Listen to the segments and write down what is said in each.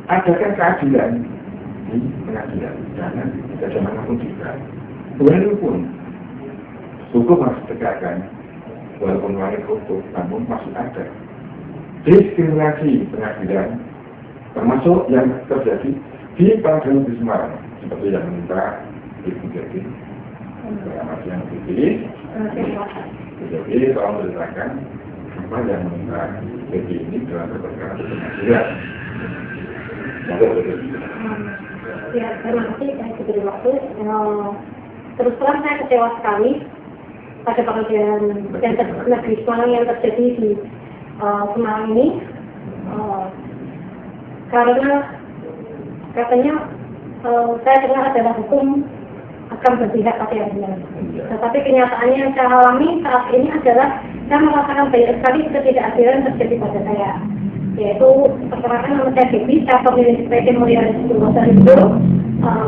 adakan keadilan di pengadilan, jangan bagaimanapun juga. Walaupun hukum harus ditegakkan, walaupun wajib hukum, namun masih ada diskriminasi pengadilan, termasuk yang terjadi di Pengadilan Negeri Semarang, seperti yang minta menjadi yang jadi tolong menjelaskan apa yang meminta jadi ini dalam perkara pengadilan. Ya, terima kasih saya diberi waktu. Terus terang saya kecewa sekali pada Pengadilan Negeri Semarang yang terjadi di Semarang ini, karena katanya saya dengar adalah hukum akan berpihak pada yang benar. Tetapi kenyataannya yang saya alami saat ini adalah saya merasakan banyak sekali ketidakadilan terjadi pada saya. Yaitu perkenalkan nama saya Debbie, saya pemilik PT Mulyana Sumber itu,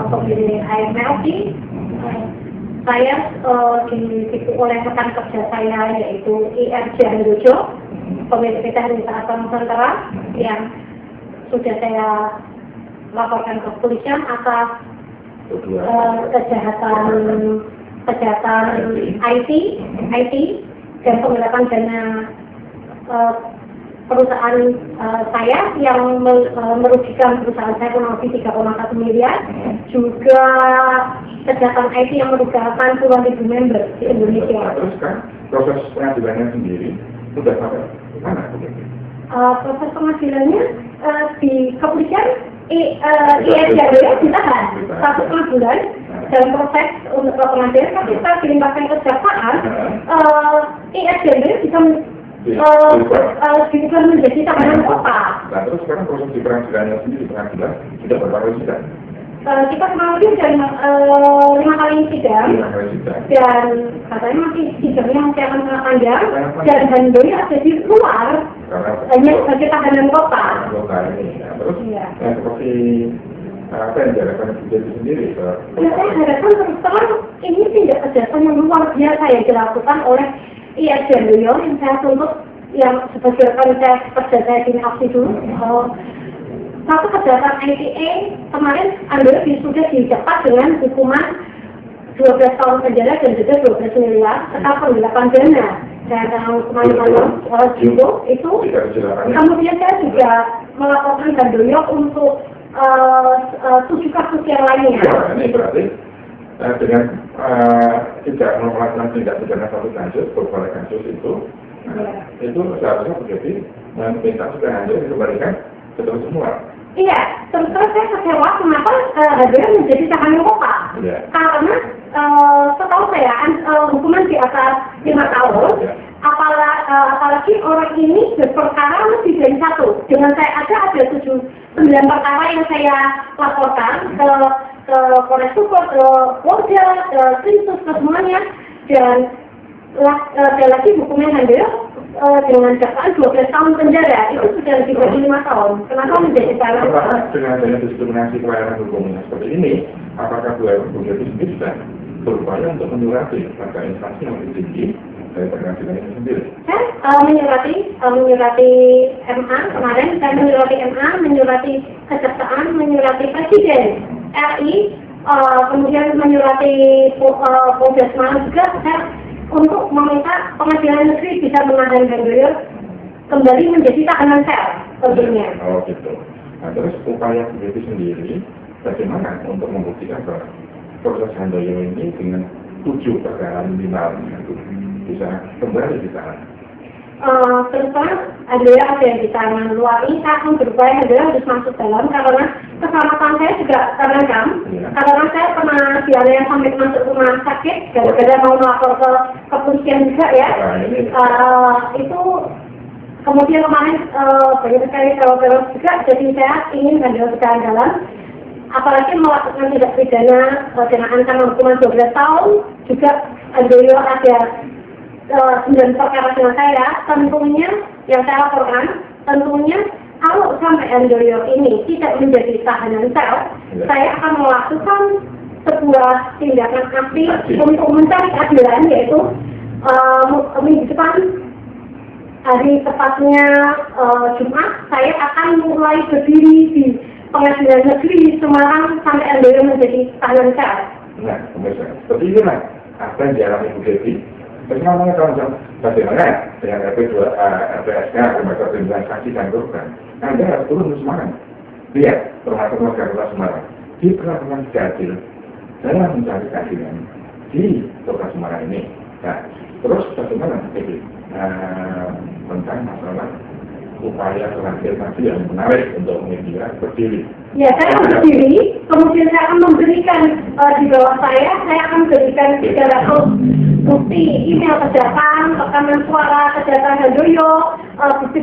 pemilik AMLT. Saya ditipu oleh rekan kerja saya yaitu IRJ Handojo, pemilik PT Hanifa Nusantara, yang sudah saya laporkan ke kepolisian atas kejahatan IT dan penggelapan dana perusahaan saya yang merugikan perusahaan saya kurang lebih 3,1 miliar, juga kejahatan IT yang merugikan puluhan ribu member di Indonesia. Terus kan proses pengadilannya sendiri sudah sampai mana? Proses pengadilannya di kepolisian IRJ ditahan 1,5 bulan dalam proses untuk pengadilan, tapi setelah dilimpahkan ke kejaksaan, IRJ bisa bisa menjadi tahanan kota. Nah terus sekarang proses di pengadilannya sendiri, pengadilan sudah berapa kali sidang? Kita kurang lebih sudah 5 kali sidang, dan katanya masih sidangnya masih akan sangat panjang, dan Handoyo ada di luar, hanya sebagai tahanan kota. Terus seperti apa yang diharapkan jadi sendiri? Ya, saya harapkan terus terang ini tindak kejahatan yang luar biasa yang dilakukan oleh IRJ Handoyo yang saya tuntut, yang sebagai rekan kerja saya di aksi dulu. Satu kejahatan ITA kemarin Handoyo sudah didapat dengan hukuman 12 tahun penjara dan juga 12 miliar serta penggelapan dana. Dan hukuman itu kemudian saya juga melaporkan Handoyo untuk 7 kasus yang lainnya. Ini berarti dengan tidak melakukan tindak pidana satu kasus, beberapa kasus itu seharusnya menjadi minta supaya Handoyo dikembalikan ke semua. Iya, terus saya kecewa kenapa Handoyo menjadi tahanan kota. Karena setahu saya hukuman di atas 5 tahun, apalagi orang ini berperkara lebih dari 1. Dengan saya ada 9 perkara yang saya laporkan ke Polres Bogor, ke Polda, ke Krimsus, ke semuanya, dan lagi hukumnya Handoyo dengan dakwaan 12 tahun penjara, itu sudah lebih dari 5 tahun. Kenapa menjadi tahanan? Dengan adanya diskriminasi pelayanan hukumnya seperti ini, apakah Handoyo sendiri sudah berupaya untuk menyurati pada instansi yang lebih tinggi dari pengadilan itu sendiri? Saya menyurati MA kemarin, saya menyurati kejaksaan, menyurati Presiden RI, kemudian menyurati Polda Semarang juga, saya untuk meminta pengadilan negeri bisa menahan Handoyo kembali menjadi tahanan sel tentunya. Oh gitu. Nah terus upaya itu sendiri bagaimana untuk membuktikan bahwa proses Handoyo ini dengan 7 perkara minimal itu bisa kembali ditahan? Terus terang Handoyo ada yang di tahanan luar ini, saya akan berupaya Handoyo harus masuk dalam, karena keselamatan saya juga terancam. Karena saya pernah dianiaya sampai masuk rumah sakit gara-gara mau melapor ke kepolisian juga ya. Itu kemudian kemarin banyak sekali teror juga, jadi saya ingin Handoyo berjalan dalam, apalagi melakukan tindak pidana dengan ancaman hukuman 12 tahun, juga Handoyo ada 9 perkara dengan saya, tentunya yang saya laporkan, tentunya kalau sampai Handoyo ini tidak menjadi tahanan sel, saya akan melakukan sebuah tindakan aktif untuk mencari keadilan, yaitu minggu depan, hari tepatnya Jumat, saya akan mulai berdiri di Pengadilan Negeri Semarang sampai Handoyo menjadi tahanan sel. Nah, pemirsa, seperti itulah apa yang dialami Bu Devi. Bagaimana mengetahui bagaimana dengan LPSK, Lembaga Perlindungan Saksi dan Korban? Anda harus turun ke Semarang. Lihat, termasuk warga Semarang. Di perlakuan adil dalam mencari keadilan di Kota Semarang ini. Nah, terus bagaimana jadi tentang masalah upaya terakhir tadi yang menarik untuk media berdiri. Ya, saya akan berdiri, kemudian saya akan memberikan di bawah saya akan berikan 300 bukti email kejahatan, rekaman suara kejahatan Handoyo, bukti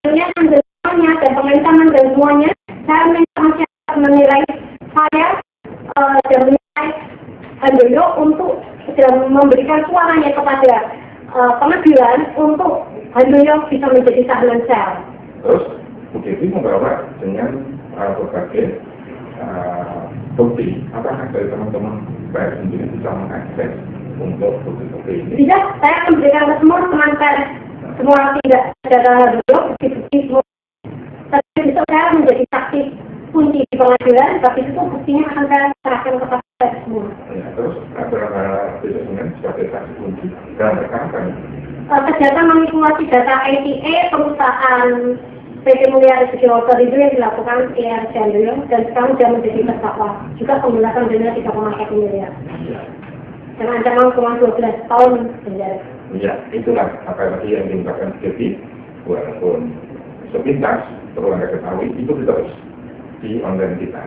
pelayanannya dan pengancaman dan semuanya. Saya minta masyarakat menilai saya dan menilai Handoyo untuk memberikan suaranya kepada pengadilan untuk Handoyo bisa menjadi tahanan sel. Terus Bu Devi membawa dengan berbagai bukti. Apakah dari teman-teman pers sendiri bisa mengakses untuk bukti-bukti ini? Tidak, saya akan berikan ke semua teman pers, semua tidak ada Handoyo, bukti-bukti semua. Tapi besok saya menjadi saksi kunci di pengadilan, tapi itu buktinya akan saya serahkan kepada pers semua. Ya, terus beberapa besok sebagai saksi kunci dalam rekaman kejahatan manipulasi data ITA perusahaan PT Mulia Rezeki Water itu yang dilakukan ERC Handoyo dan sekarang sudah menjadi terdakwa juga pembebasan denda 3,1 miliar dan ancaman hukuman 12 tahun penjara. Ya, itulah apa tadi yang diungkapkan Devi, walaupun sepintas perlu Anda ketahui itu terus di online kita.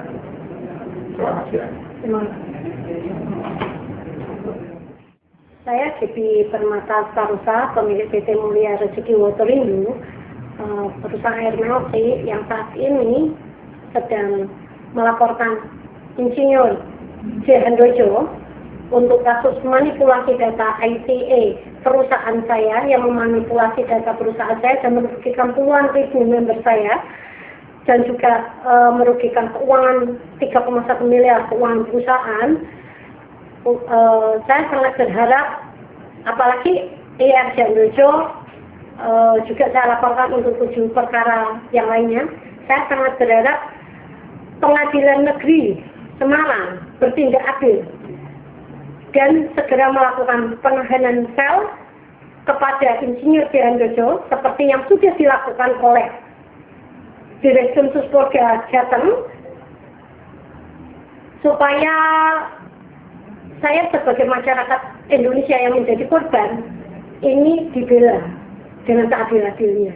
Selamat siang. Terima kasih. Saya Devi Permata Starosa, pemilik PT Mulia Rezeki Waterindo, perusahaan air melati yang saat ini sedang melaporkan Insinyur J. Handoyo untuk kasus manipulasi data ITA perusahaan saya yang memanipulasi data perusahaan saya dan merugikan puluhan ribu member saya dan juga merugikan keuangan 3,1 miliar keuangan perusahaan. Saya sangat berharap, apalagi ERC Handoyo juga saya laporkan untuk 7 perkara yang lainnya. Saya sangat berharap Pengadilan Negeri Semarang bertindak adil dan segera melakukan penahanan sel kepada Insinyur J. Handoyo seperti yang sudah dilakukan oleh Direktur Suspolda Jateng, supaya saya sebagai masyarakat Indonesia yang menjadi korban ini dibela dengan seadil-adilnya.